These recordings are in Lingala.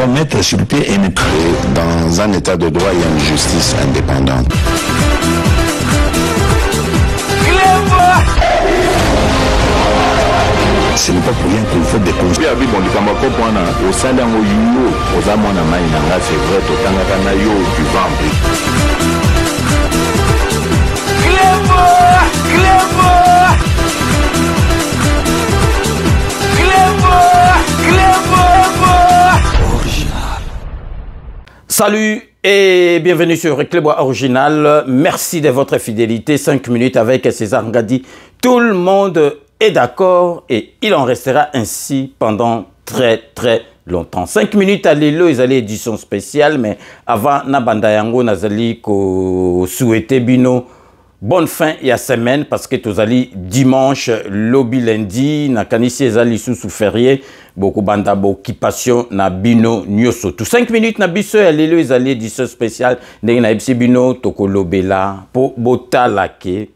doit mettre sur pied et dans un état de droit, il y a une justice indépendante. Ce n'est pas pour rien qu'il faut des conseils. Salut et bienvenue sur Reclebois Original. Merci de votre fidélité. 5 minutes avec César Ngadi. Tout le monde est d'accord et il en restera ainsi pendant très longtemps. 5 minutes à l'élo, ils allaient édition spéciale, mais avant Nabanda Yango Nazali ko souhaiter bino bonne fin et à semaine parce que tous allez dimanche, lobby lundi, na kanisi ezali sous férié, beaucoup banda occupation na bino nyoso. Tout 5 minutes na biso à l'élo, ils allaient édition spéciale, ndenge na epsi bino toko lobela po botalake.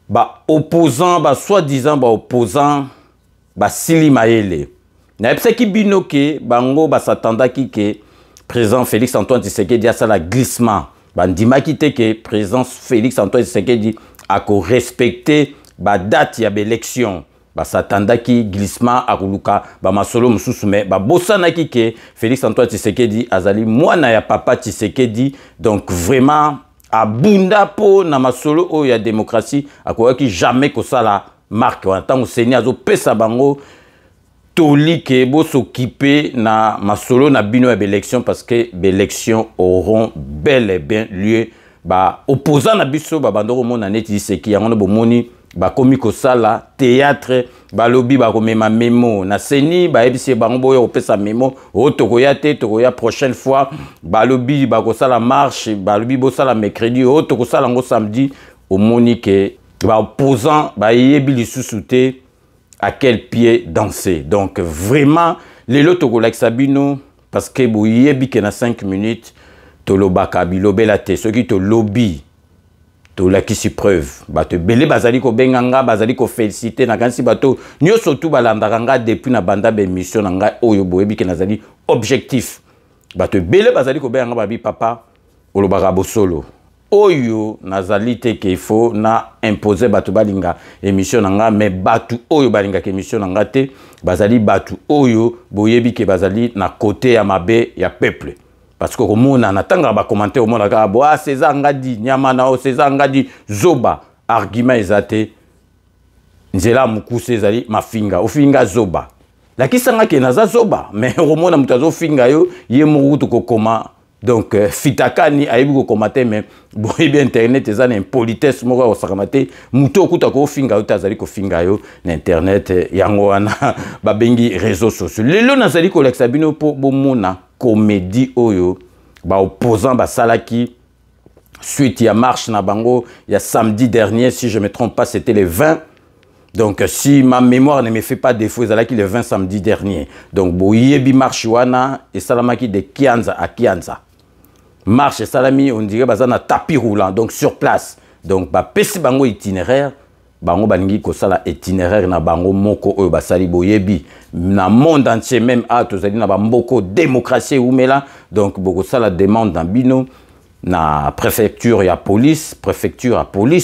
Ba opposant, ba soi-disant, ba opposant, ba Sili Mayele. Na epseki bino ke, bango ba s'attenda ki ke, président Félix Antoine Tshisekedi a la glissement. Ba ndima ki te ke, président Félix Antoine Tshisekedi a ko respecter ba date ya élection. Ba s'attenda ki glissement a kuluka, ba masolo mususume, ba bosana ki ke, Félix Antoine Tshisekedi azali mwana ya papa Tshisekedi, donc vraiment, a bunda po na masolo o ya démocratie akoya ki jamais ko sala marque en tant que seigneur zo pesa bango toli ke bo s'occuper na masolo na bino ya élection parce que l'élection auront bel et bien lieu ba opposant na biso ba bandoko mona neti seki yango bo moni ba komi ko sala théâtre ba lobby ba ko mema memo na seni ba ebisi bango boyo opesa memo o tokoya te tokoya prochaine fois ba lobby ba ko sala marche ba lobby bo sala mercredi o toko sala ngo samedi au monique ba opposant ba yebi lisusu te à quel pied danser. Donc vraiment les loto ko like sabino parce que bo yebi ke na 5 minutes to lobaka bilobela te ceux qui te lobby to la qui si preuve bato belé bazali ko benganga bazali ko féliciter na kansi bato nyoso tout balandanga depuis na banda be mission nga oyo boyebi ke nazali objectif bato belé bazali ko benganga babi papa olobaka bosolo oyo nazali te ke faut na imposer bato balinga émission nga mais bato oyo balinga ke émission nga te bazali bato oyo boyebi ke bazali na côté ya mabe ya peuple. Parce que on a tanga ba commenter au monde ka bo César Ngadi nyama na o César Ngadi zoba argument ezate nzela mukuse ezali mafinga ofinga zoba la kisanga ke naza zoba mais romona mutazo finga yo ye murutu ko koma donc fitakani ayibi ko komate mais bo bien internet ezana impolitesse moko o sakamate muto okuta ko finga yo tazali ko finga yo na internet yango wana ba bengi réseaux sociaux lelo nazali ko lexa bino po bomona comédie oyo ba opposant ba salaki suite ya marche na bango ya samedi dernier si je me trompe pas c'était le 20 donc si ma mémoire ne me fait pas défaut ezalaki le 20 samedi dernier donc boyebi marche wana et salamaki de Kianza à Kianza marche salami on dirait bazana tapis roulant donc sur place donc ba pesi bango itinéraire bango balingi ko sala itinéraire na bango moko oyo basali boyebi na monde entier même a tozali na ba mboko démocratie oumela donc boko sala demande na bino na préfecture ya police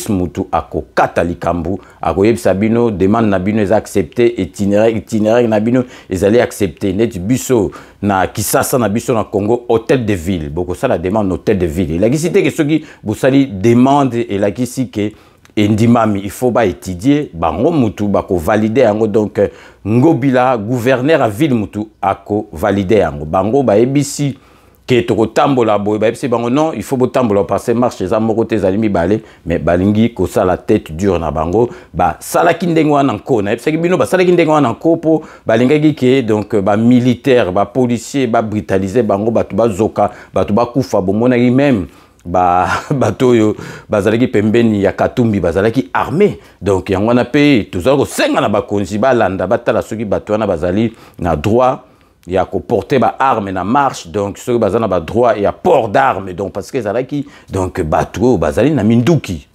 mutu ako katalikambu ako yebisa bino demande na bino eza accepté itinéraire na bino ezali accepté net biso na Kisasa na biso na Congo hôtel de ville boko sala demande hôtel de ville la kisite ke soki bosali demande et la kisike et ndimami il faut ba étudier bango mutu bako valider yango donc ngobila gouverneur à ville mutu ako valider yango bango ba ebisi ke toko tambola boy ba ebisi bango non il faut botambola passer marche za moko te zalimi balé mais balingi ko sala tête dure na bango ba sala kindengwa na ko na ebisi bino ba sala kindengwa na ko po balingaki ke donc ba militaire ba policier ba brutaliser bango batu ba zoka batu ba kufa bomona même bato yo bazalaki pembeni ya Katumbi bazalaki armé donc yango na pe tozako senga na bakonzi balanda batala soki bato wana bazali na droit il y a qu'au porter ba arme na marche donc ceux bazana ba droit il y a port d'armes donc parce que zalaki donc bateau bazali na minduki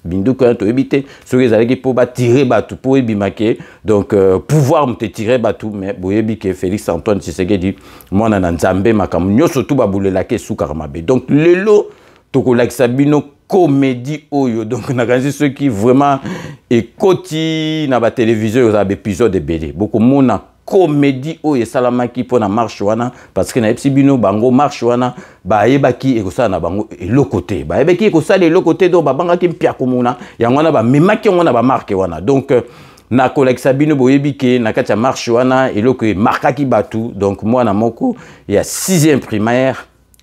to éviter ceux zalaki pour ba tirer bateau pour ebimake donc pouvoir me tirer bateau mais boyebi que Félix Antoine Tshisekedi moi na nzambe makam nyoso tout ba bulela ke sukarmabe donc lelo tokolakisa bino comédie oyo donc nakanisi ceux qui vraiment ekoti na ba télévision za épisode de BD beaucoup mona comédie oyo esalamaki mpo na marche wana parce que na yebisi bino bango marche wana bayebaki ekosala na bango eloko te bayebaki ekosala eloko te donc babangaki mpia komona yango wana bamemaki yango na bamarke wana donc na kolekisa bino boyebi ke na kati ya marche wana eloko emarkaki bato donc mwana moko ya 6e primaire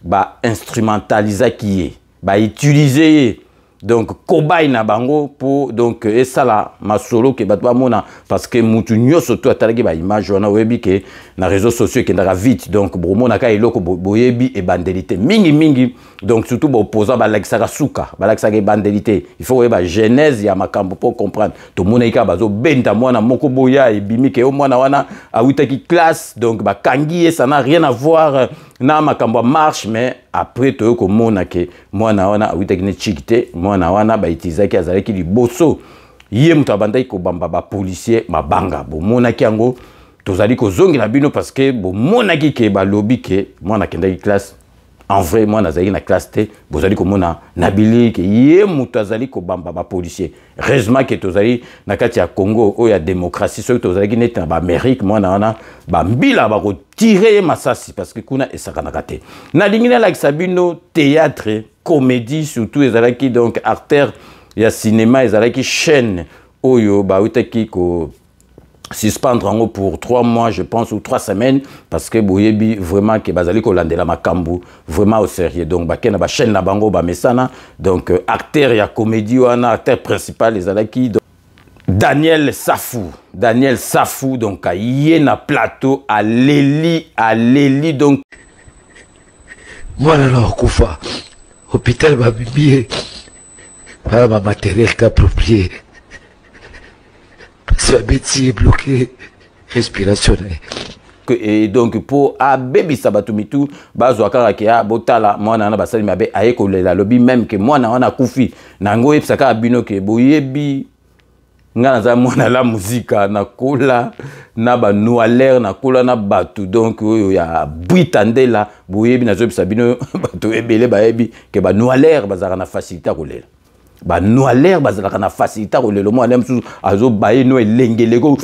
ba-instrumentalizaki ye ba-utilize ye donc cobaye na bango pour donc esala masolo ke bato bamona parce que mutu nyonso to atalaki ba image wana oyebi ke na réseaux sociaux ekendaka vite donc bomonaka eloko boyebi ebandelité mingi donc surtout baopposant balakisaka suka balakisaka ebandelité il faut oyeba genèse ya makambo pour comprendre tomonaki kaka bazobenda mwana moko boya ebimi ke o mwana wana awutaki classe donc bakangi ye ça n'a rien à voir na makambo marche mais après to komona ke mwana wana awutaki ne chikite mwana wana baitizaki azalaki liboso ye mutu abandaki kobamba ba policier mabanga bomonaki yango tozali kozongela bino parce que bomonaki ke balobi ke mwana kendaki classe en vrai mwana azalaki na classe te bozali komona nabili ke ye mutu azali kobamba ba policier heureusement ke tozali na kati ya Congo oyo ya démocratie soki tozalaki neti na ba Amérique mwana wana bambila bakotire ye masasi parce que kuna esakanaka te nalingi nalakisa bino théâtre comédie surtout ezalaki donc artère ya cinéma ezalaki chaîne oyo bautaki ko suspendre en pour 3 mois je pense ou 3 semaines parce que boyebi vraiment que bazali ko landela makambu vraiment au sérieux donc bakena ba chaîne na bango ba mesana donc acteur ya comédie wana acteur principal ezalaki Daniel Safou donc yé na plateau à Leli donc moi alors Koufa hôpital ba bibier pas ma matériel approprié ce métier bloqué respirationnel et donc pour baby sabatumitu bazwaka ke botala mwana na basali mabe ayekolela lobi même que mwana wana kufi nango epsaka bino ke boyebi ngana za mwana la muzika na kola na ba noalaire na kola na batu donc oyo ya britandela boyebi na zo bino batu ebele bayebi ke ba noalaire bazaka na facilité kolela ba noalaire bazalaka na facilité kolelo mwana msusu azo baye no elengeleko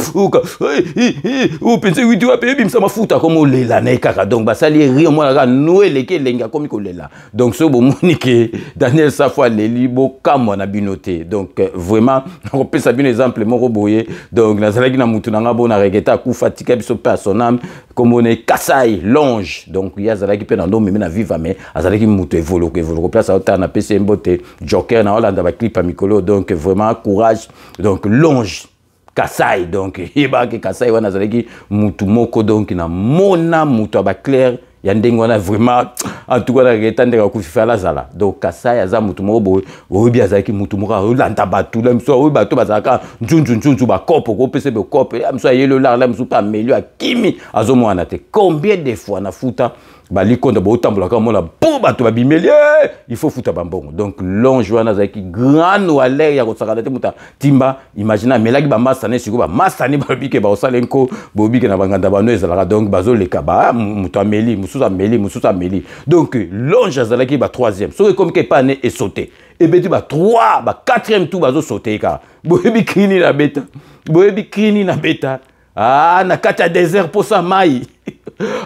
o pense witi wa pebi msa mafuta comme lela na kaka donc basali ri mwana ka no eleke lenga comme kolela donc so bomoni ke Daniel Safou leli bo kamwa na binoté donc vraiment on peut ça bien exemple moko boye donc nazalaki na mutu nanga bona regeta ku fatika biso personnel comme on est Kasai Longe donc yazalaki pe na ndo meme na viva mais azalaki mutu evolo place autant na PC mbote Joker na Hollande ba clip à Mikolo donc vraiment courage donc Longe Kasai donc yeba ke Kasai wana azalaki mutu moko donc na mona mutu ba clair ya ndenge wana vraiment en tout cas regeta ndeka kufifa la zala donc Kasai aza mutu moko boye oyebi azalaki mutu moko olanda batu la mso oyebi bato bazalaka njunju ba kopo ko pese be kopo mso yelo la mso pa melio akimi azomwana te combien de fois na futa bali konda bo tambola ka mona po bato babimeli il faut futa bambongo donc Longe wana zaki grand noalaire ya kosakana te muta timba imagine melaki ba masane siko ba masane ba bike ba osalenko bo bike na banganda bano ezalaka donc bazo leka ba muto ameli mususa meli donc Longe azalaki ba 3e so comme que pas né et sauter et beti ba 3 ba 4e tout bazo sauter ka boyebi kini na beta na kati ya désert pour sa mai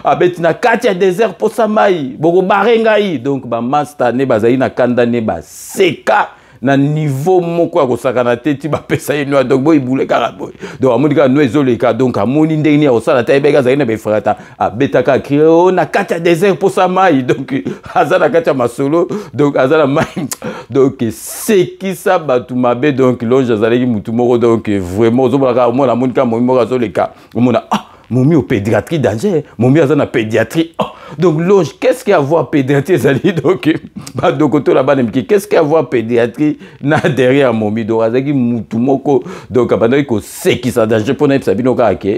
abeti na kati ya désert pour sa mai boko barengai donc ba master ne bazali na kanda ne ba seka na niveau moko ya kosakana te ti bapesa ye noa donc boy boule kaka boy donc amoni ka no ezoleka donc amoni ndenge ya kosala te ebeka azali na befrata abetaka krio na kati ya désert pour sa mai donc aza na kati ya masolo donc aza na mai donc sekisa batu mabe donc Longe azalaki mutu moko donc vraiment ozomonaka omona amoni ka momi moko azoleka omona momi au pédiatrie danger momi aza na pédiatrie Donc, qu'est-ce qu'il y a à voir pédiatrie? Donc, qu'est-ce qu'il y a à voir pédiatrie derrière Momi? Donc, Azaki Moutumoko, donc, c'est qui ça danger pour nous,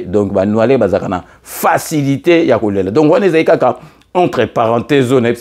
donc, nous allons faciliter. Donc, on est entre parenthèses, on a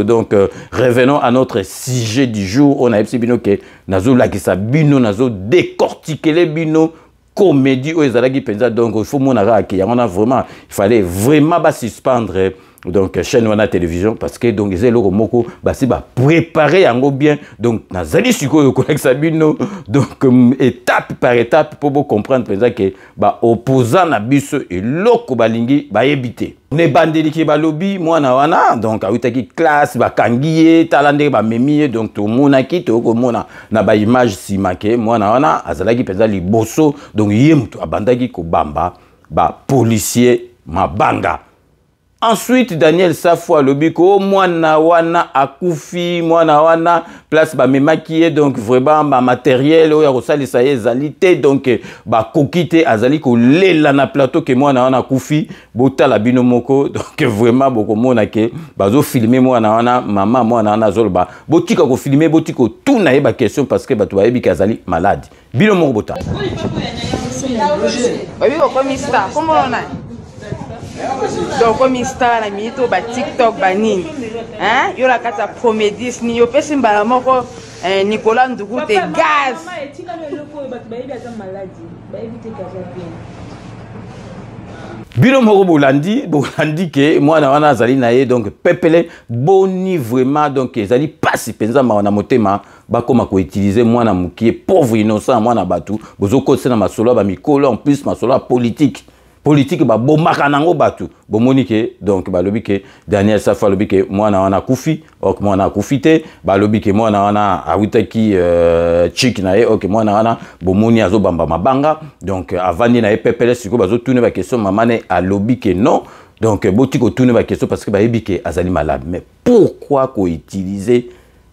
donc revenons à notre sujet du jour. On a que nazo la qui sabino nazo décortiquer les bino comédie aux ezalaki penza. Donc il faut monara qui on a vraiment, il fallait vraiment pas suspendre donc chaîne wana télévision parce que donc ils le moko basi ba préparer yango bien. Donc nazali siko ko sabino donc étape par étape pour comprendre penza que ba opposant na biso et loko balingi ba yebité ne bandeli ki balobi mwana wana donc awitaki classe ba kangiye talande ba memie donc to monaki to ko mona na ba image simake mwana wana azalaki penza liboso donc yemuto abandaki ko bamba ba policier mabanga. Ensuite, Daniel Safwa lobiko mwana wana akufi mwana wana place ba memakiye donc vraiment ba matériel oya rosali sa ezalité donc ba kokite azali ko lela na plateau que mwana wana akufi botala bino moko donc vraiment boko mona ke bazo filmer mwana wana mama mwana wana zolba botika ko filmer botiko tout na yeba question parce que bato ba yebi kazali malade bino moko botala babi ko mista comment on a donc comme star na mito ba TikTok ba nini hein yo la kata comédie ni yo pesi mbala moko Nicolas Ndugu te gaz bino moko bolandi ke mwana wana azali na ye donc pepele boni vraiment donc ezali pasi penza na motema bakoma ko utiliser mwana mukie pauvre innocent mwana batu bozoko sena masolo ba mikolo en plus masolo politique ba bomaka nango batu bomonike donc balobi ke Daniel Safwa lobi ke mwana wana kufi ok mwana kufite balobi ke mwana wana awitaki chick na ye ok mwana wana bomoni azo bamba mabanga donc avandi na ye pepele siko bazo tourner ba question mamane alobi ke non donc botiko tourner ba question parce que ba yebi ke azali malade. Mais pourquoi ko utiliser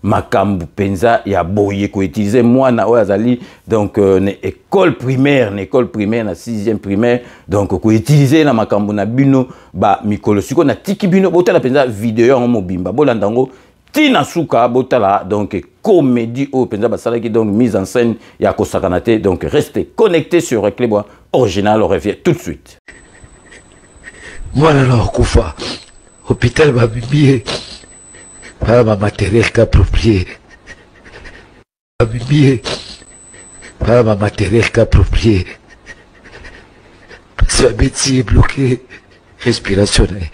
makambu penza ya boye ko utiliser mwana oyo azali donc école primaire na 6e primaire donc ko utiliser na makambu na bino ba mikolo siko na tiki bino botala penza vidéo en mobimba bolandango tina suka botala donc comédie au penza basala qui donc mise en scène ya kosakanate. Donc restez connectés sur Reclebois Original, on revient tout de suite. Moi alors kufa hôpital babibie pas ma matériel approprié. Pas ma matériel approprié. Ce métier bloqué respirationnel.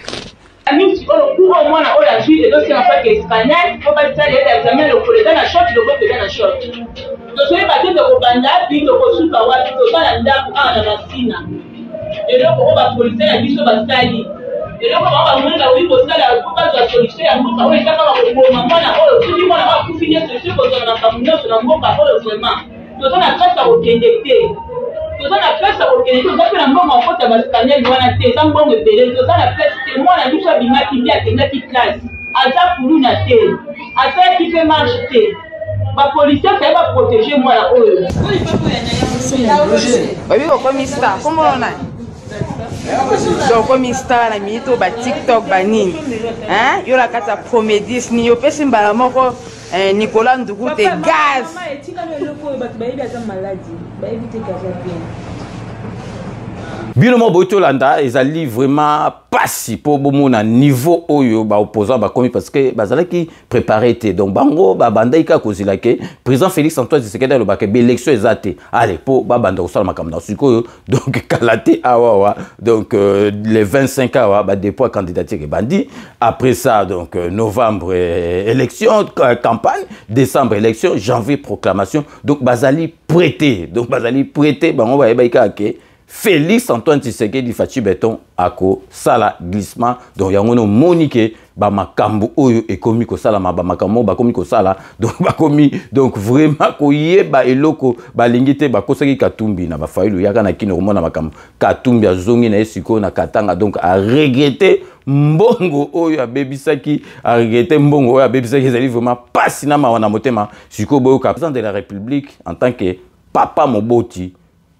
Et là, on va la oui, pour ça, la plupart de la solution, il y a beaucoup de gens qui ont tout le monde a pu finir ce sur la famille, sur la mort, vraiment. Tout ça, la classe à reconnecter. Tout ça, la classe à reconnecter. Tout ça, la mort, en fait, à scanner, il y a des gens qui ont été. Tout ça, la classe, c'est moi, la douche à bima qui vient, qui classe. À ça, pour une athée. À ça, qui fait marcher. Ma policier, ça va protéger moi, la haut. Oui, comme star, comment on a donc comme star na mito ba TikTok ba nini hein yo la kata comédie ni yo pesi mbala moko Nicolas Ndugu te gaz bino mo botolanda ezali vraiment pasi pour bomona niveau oyo ba opposant ba komi parce que bazala ki préparé té donc bango ba bandaika kozila ke président Félix Antoine Tshisekedi lo ba ke élection ezate allez pour ba banda osala makamna siko donc kalate awa donc les 25 awa ba dépôt candidature bandi après ça donc novembre élection campagne décembre élection janvier proclamation donc bazali prêté bango ba baika ke Félix Antoine Tshisekedi Fachi Beton ako sala glissement donc yangono monique ba makambu oyo ekomi ko sala ba makambo ba komi ko sala donc ba komi donc vraiment ko yeba eloko ba lingite ba kosaki Katumbi na ba failu yaka na kino komona makambo Katumbi azongi na esiko na Katanga donc a regretter mbongo oyo abebisaki a regretter mbongo oyo abebisaki ezali vraiment pasi na mawana motema siko boyo président de la République en tant que papa Moboti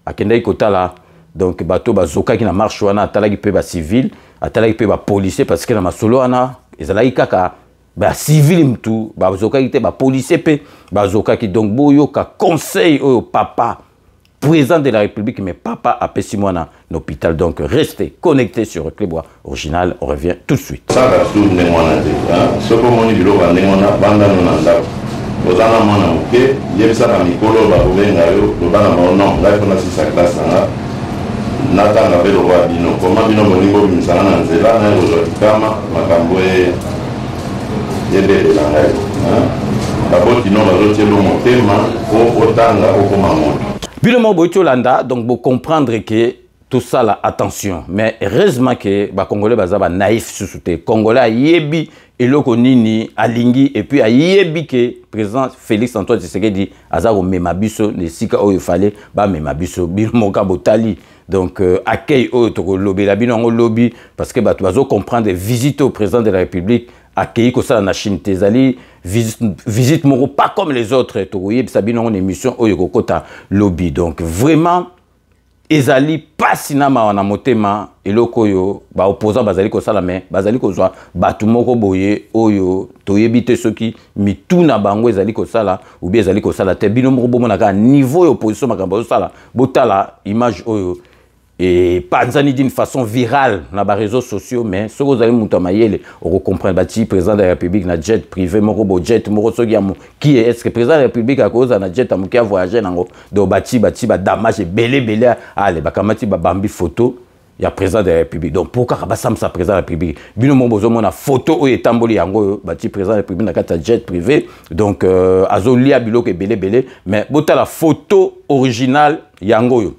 akendai kotala donc bato bazoka qui na marche wana atalaki pe ba civil atalaki pe ba policier parce que na masolo wana ezalaki kaka ba civil mtu bazoka ki te ba policier pe bazoka ki donc boyo ka conseil au papa président de la République mais papa a pesi mwana l'hôpital donc restez connectés sur Clébois Original, on revient tout de suite. Ça va tout ne mwana te ce que moni bilo ba ndengona banda no nda ozana mwana oke yebisa ba mikolo ba bobenga yo lo bana ba non là il faut na sa classe nga natanga pe lo ba bino koma bino bolingo bimisana na nzela na yo kama makambo yebe la ngai baboti no bazotelo motema o otanga okoma moto bino mo boito landa donc vous comprendre que tout ça là attention mais heureusement que ba congolais bazaba naïf sous-souté congolais yebi eloko nini alingi et puis ayebi que président Félix Antoine Tshisekedi azako mema biso ne sika oyo fallait ba mema biso bino moka botali donc accueil oyo to lobby la bino ngo lobby parce que bato bazo comprendre visite au président de la République accueilli ko ça na Chine tezali visite moko pas comme les autres to yebisa bino en émission oyo kokota lobby donc vraiment ezali pasina mawana motema eloko yo ba opposant bazali ko sala mais bazali ko zwa batu moko boye oyo toyebite soki mituna bango ezali ko sala ou bien ezali ko sala te bino moko bomona ka niveau opposition makambo sala botala image oyo et panzani d'une façon virale na ba réseaux sociaux mais ce que vous allez muta mayele on comprendre bati président de la République na jet privé moko bo jet moko soki amu qui est-ce que président de la République a cause na jet amu qui a voyagé nango do bati ba damage belé allez ba kamati ba bambi photo ya président de la République donc pourquoi ba sam sa président de la République bino mo bozo mona photo o etamboli yango bati président de la République na kata jet privé donc azoli abilo ke belé mais bota la photo originale yango yo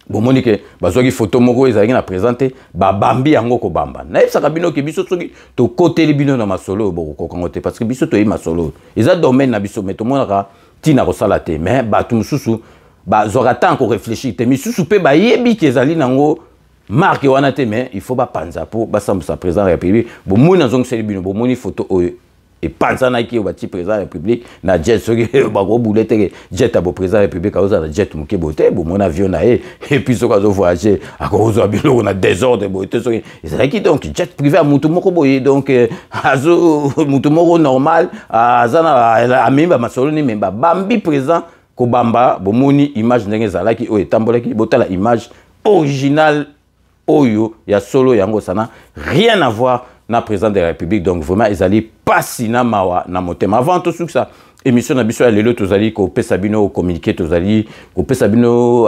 bon monique bazwaki photo moko ezalaki na présenter ba bambi yango ko bamba na ebisaka bino ke biso soki to côté bino na masolo boko kongote parce que biso to yi masolo eza domaine na biso mais to monaka tina ko sala te mais ba tu mususu ba zora tant ko réfléchir te misusu pe ba yebi ke ezali nango marque wana te mais il faut ba panza pour ba samsa président de la République bon mona zong seli bino bon moni photo oyo et panza na ki obati président de la République na jet soki ba go boulette jet abo président de la République aoza na jet muke bote bon mon avion na et puis soka zo voyager a cause bilo na désordre bote soki c'est qui donc jet privé a mutu moko boye donc azo mutu moko normal azana amemba masolo ni memba bambi président ko bamba bon moni image ndenge zalaki o etambolaki botala image originale oyo ya solo yango sana rien à voir na président de la République donc vraiment ils allaient pas sina mawa na motema avant tout ça émission na biso ya lelo tozali ko pesa bino communiquer tozali ko pesa bino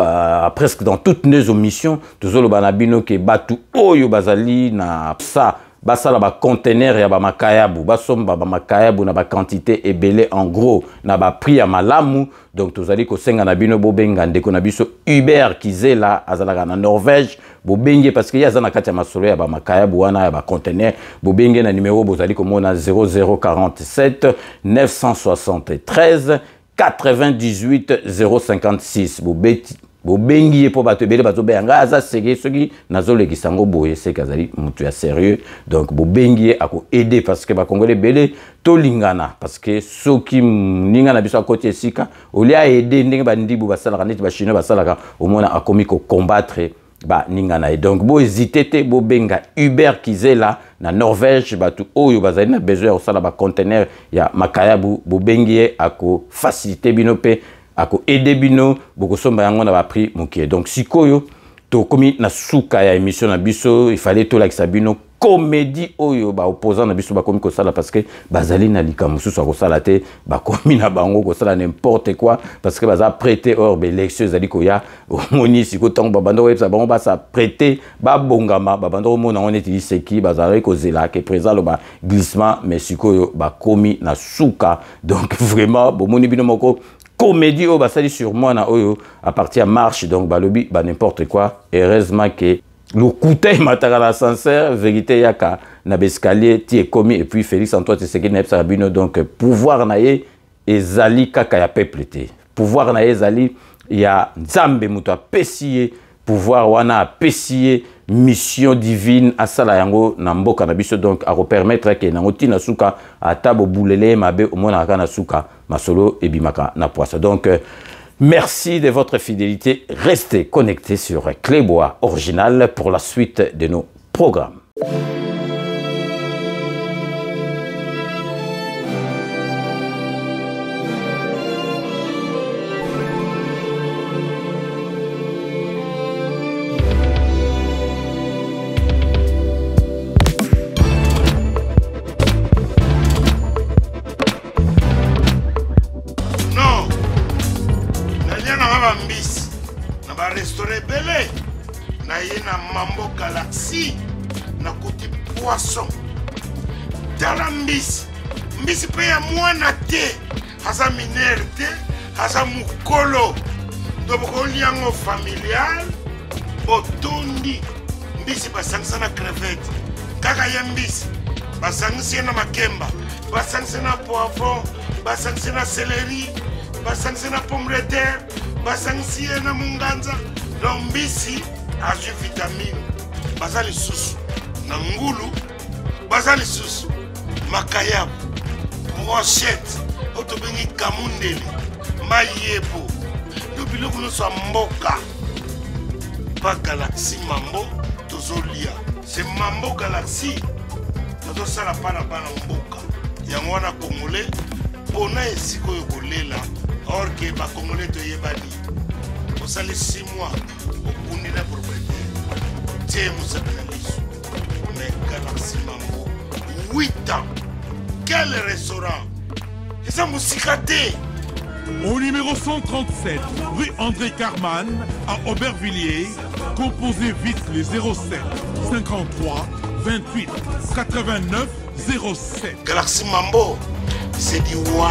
presque dans toutes nos émissions tozolo bana bino ke batu oyo bazali na ça basala ba conteneur ya ba makayabu basomba ba makayabu na ba quantité ebele en gros na ba prix ya malamu donc tozali ko senga na bino bobenga ndeko na biso Hubert Kizela azalaka na Norvège bobenge parce que ya zana kati ya masolo ya ba makayabu wana ya ba conteneur bobenge na numéro bozali ko mona 0047 973 98 056 bobeti bobengi po bato bele bato benga aza sérieux soki nazole kisango boye c'est kazali mutu ya sérieux donc bobengi ako aider parce que ba congolais bele to lingana parce que soki ningana biso côté esika olia aider ndenge ba ndibu basalaka neti ba chinois basalaka au moins akomi ko combattre ba ningana et donc bo hésiter te bo benga Hubert Kizela na Norvège batu oyo bazali na besoin au sala ba conteneur ya makayabu bo bengi ako faciliter binope ako aider bino boko somba yango na ba prix mokie donc sikoyo to komi na suka ya émission na biso il fallait to like sabino comédie oyo ba opposant na biso ba komi ko sala parce que bazali na likamusu so ko sala te ba komi na bango ko sala n'importe quoi parce que baza prêter hors l'élection zali ko ya moni siko tango ba bando websa bango ba sa prêter ba bongama ba bando mona on est seki bazali ko zela ke présent lo ba glissement mais sikoyo ba komi na suka donc vraiment bo moni bino moko comédie au basali sur moi na oyo à partir marche donc balobi ba n'importe quoi heureusement que le couteil matara la sincère vérité yaka na bescalier ti est commis et puis Félix Antoine Tshisekedi na sabino donc pouvoir na ye ezali kaka ya peuple te pouvoir na ye ezali ya nzambe muto apesiye pouvoir wana apesiye mission divine asala yango na mboka na biso donc a permettre que na ngoti na suka atabo boulele mabe omona ka na suka masolo ebimaka na poisa donc Merci de votre fidélité. Restez connectés sur Clébois Original pour la suite de nos programmes. Mambo Galaxy na kuti poisson dala mbisi pe ya mwana te haza minere te haza mukolo ndoboko liango familial botondi mbisi basangisa na crevette kaka ya mbisi basangisa na makemba basangisa na poivron basangisa na céleri basangisa na pomme de terre basangisa na munganza donc mbisi azu vitamine bazali susu na ngulu bazali susu makayabu brochette otobengi kamundeli mayebo yo biloko nyonso ya mboka pa Galaxy Mambo tozolia c'est Mambo Galaxy tozosala pana bana mboka yango wana congolais mpona esika oyo kolela or ke bacongolais toyebani osali 6 mois okundi na propriété tie mosakana liso mais Galaxy Mambo 8 ans quel restaurant eza mosika te. Au numéro 137, rue André Carman, à Aubervilliers, composez vite les 07 53 28 89 07. Galaxy Mambo, c'est du wow.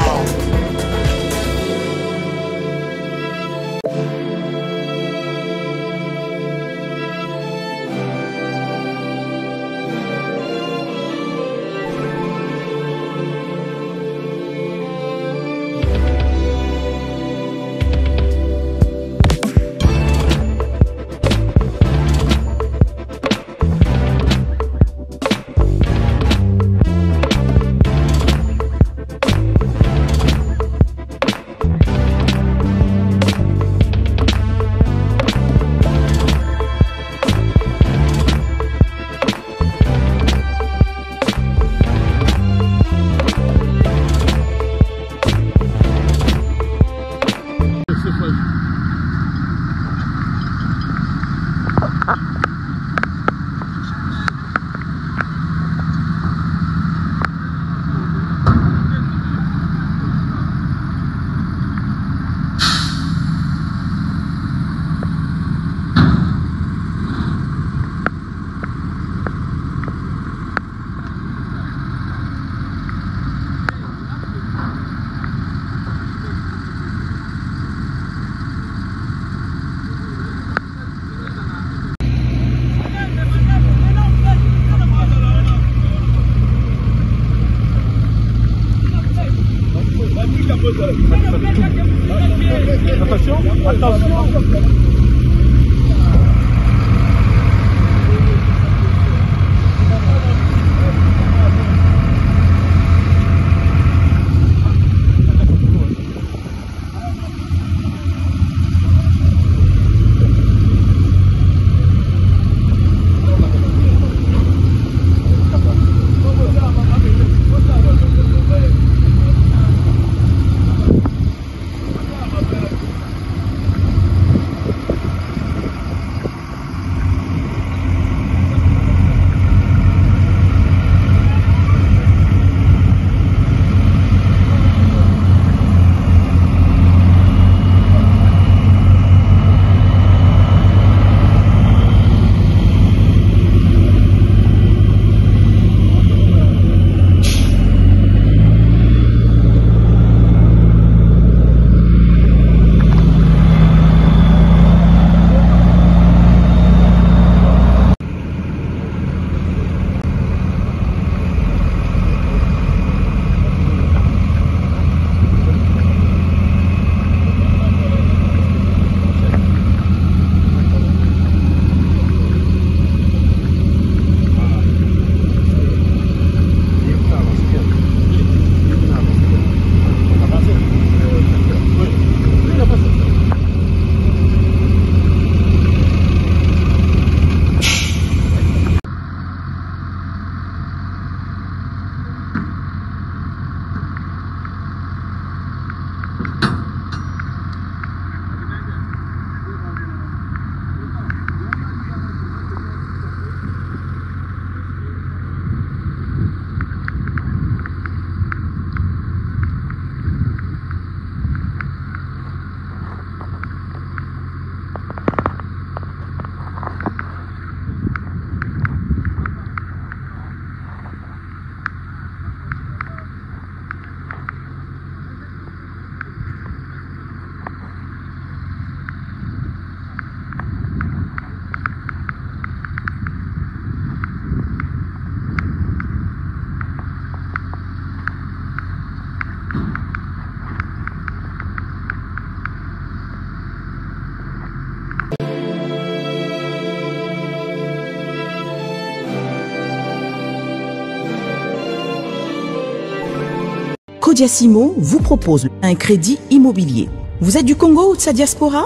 Codiasimo vous propose un crédit immobilier. Vous êtes du Congo ou de sa diaspora?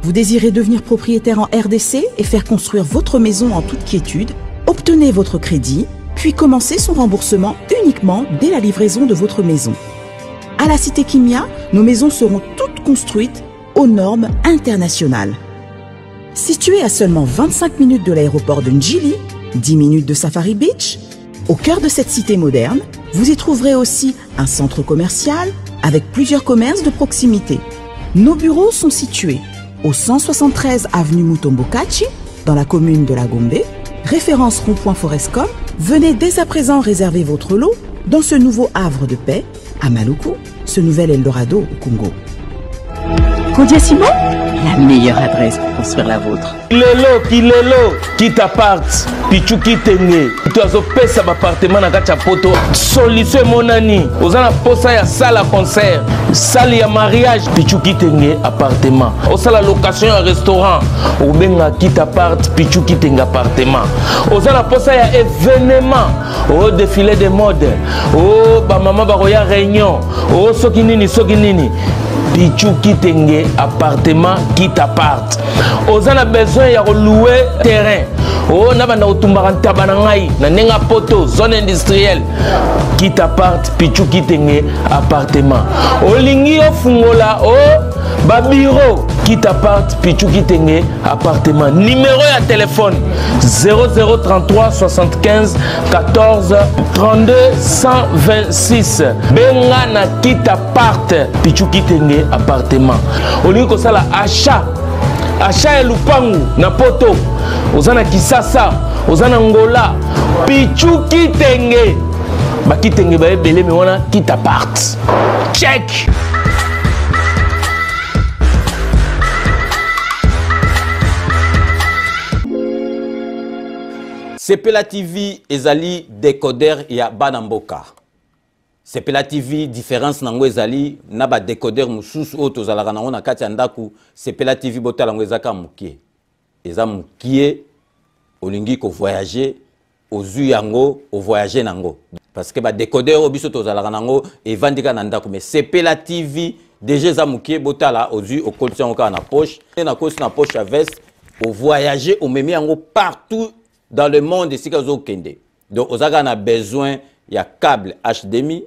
Vous désirez devenir propriétaire en RDC et faire construire votre maison en toute quiétude? Obtenez votre crédit, puis commencez son remboursement uniquement dès la livraison de votre maison. À la Cité Kimia, nos maisons seront toutes construites aux normes internationales. Située à seulement 25 minutes de l'aéroport de Njili, 10 minutes de Safari Beach, au cœur de cette cité moderne, vous y trouverez aussi un centre commercial avec plusieurs commerces de proximité. Nos bureaux sont situés au 173 avenue Mutombokachi, dans la commune de La Gombe, référence rond-point Forescom. Venez dès à présent réserver votre lot dans ce nouveau havre de paix à Maluku, ce nouvel Eldorado au Congo. Codiasimo, la meilleure adresse pour construire la vôtre. Kilelo, qui t'apparte, pichu qui t'engue. Tu as opé un appartement dans ta poto. Solution mon ami. Aux en posa ya salle à concert, salle ya mariage, pichu qui t'engue appartement. Au salle location à restaurant, au benga qui t'apparte, pichu qui t'engue appartement. Aux en posa ya événement, au défilé de mode, au ba maman baroya réunion, au sokinini. Pichu Kitenge appartement qui t'apparte. Aux en a besoin de louer terrain. Oh, n'a pas d'automobile tabanangai, n'a n'enga poto, zone industrielle. Qui t'apparte, Pichu Kitenge appartement. Au lingi au fungola, oh, babiro. Qui t'apparte, Pichu Kitenge appartement. Numéro de téléphone 0033 75 14 32 126. Benga na qui t'apparte, Pichu Kitenge appartement. Au lieu que ça la achat et lupangu na poto. Ozana Kisasa, Ozana Angola, Pichu Kitenge. Ba Kitenge ba ebele me wana qui t'apparte. Check. Sepela TV ezali décodeur ya Banamboka. Sepela TV différence nango ezali na ba décodeur mususu o tozalaka nango na kati ya ndaku. Sepela TV botala ngo ezaka mukie. Eza mukie olingi ko voyager ozu yango o voyager nango. Parce que ba décodeur o biso tozalaka nango evandika na ndaku mais Sepela TV déjà eza mukie botala ozu o koltia ngo na poche na kosi na poche à veste o voyager o memi yango partout dans le monde ici que vous avez. Donc vous avez besoin il y a câble HDMI,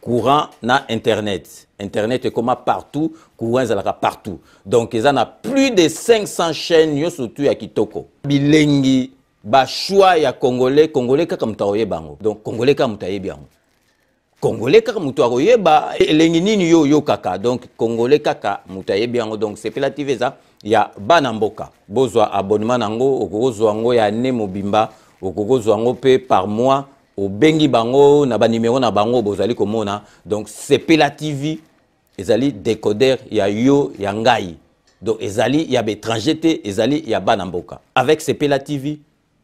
courant na internet. Internet est comme partout, courant est partout. Donc ils ont plus de 500 chaînes surtout à Kitoko. Bilengi ba choix ya congolais kaka mutaoye bango. Donc congolais kaka mutaye bien. Congolais kaka mutaoye ba elengi nini yo kaka. Donc congolais kaka mutaye bien. Donc c'est Sepela TV ça. Ya Banamboka. Bozwa abonnement nango okokozwa ngo ya ne mobimba okokozwa ngo pe par mois au bengi bango na ba numéro na bango bozali komona. Donc Sepela TV ezali décodeur ya yo ya ngai. Donc ezali ya étranger te ezali ya Banamboka. Avec Sepela TV,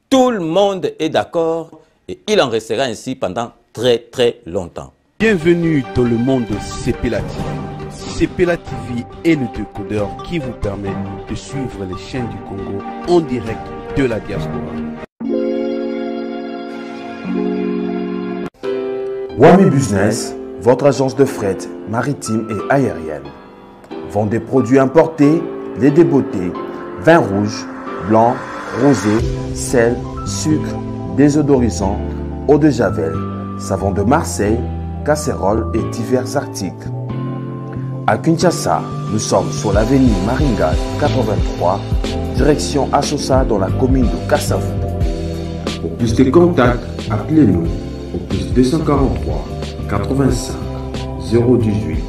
tout le monde est d'accord et il en restera ainsi pendant très longtemps. Bienvenue dans le monde de Sepela TV. Sepela TV est le décodeur qui vous permet de suivre les chaînes du Congo en direct de la diaspora. Wami Business, votre agence de fret maritime et aérienne. Vend des produits importés, lait de beauté, vin rouge, blanc, rosé, sel, sucre, désodorisant, eau de javel, savon de Marseille, casseroles et divers articles. À Kinshasa, nous sommes sur l'avenue Maringa 83, direction Assosa dans la commune de Kassavu. Pour plus de contacts, appelez-nous au plus 243 85 018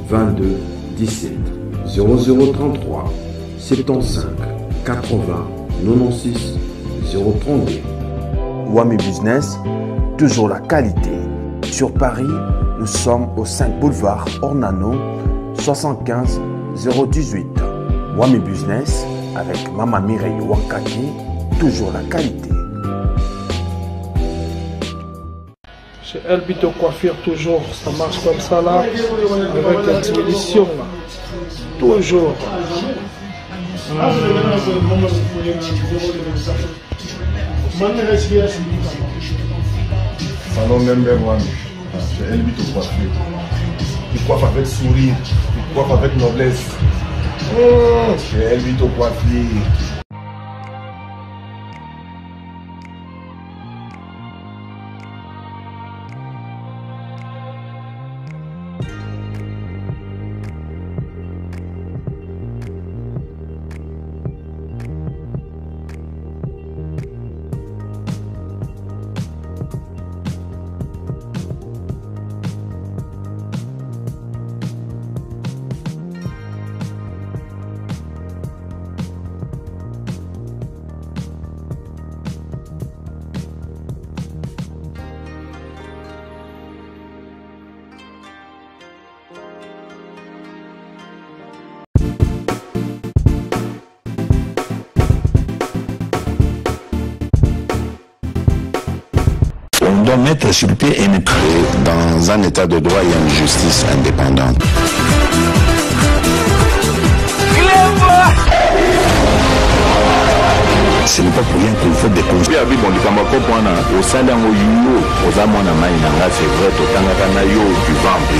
22 17 0033 75 80 96 032. Wami Business, toujours la qualité. Sur Paris, nous sommes au 5 boulevard Ornano 75 018. Wami Business avec Maman Mireille Wankaki, toujours la qualité. Chez Elbito Coiffure, toujours, ça marche comme ça là, avec la expédition là. Toujours. Salon Member One, chez Elbito Coiffure. il coiffe avec sourire, il coiffe avec noblesse. C'est lui ton coiffé. On doit mettre sur pied et dans un état de droit, il y a une justice indépendante. Ce n'est pas pour rien qu'il faut des conseils. Au sein d'un yo, aux amants à Maïnanga, c'est vrai, au Tangana yo, du ventre.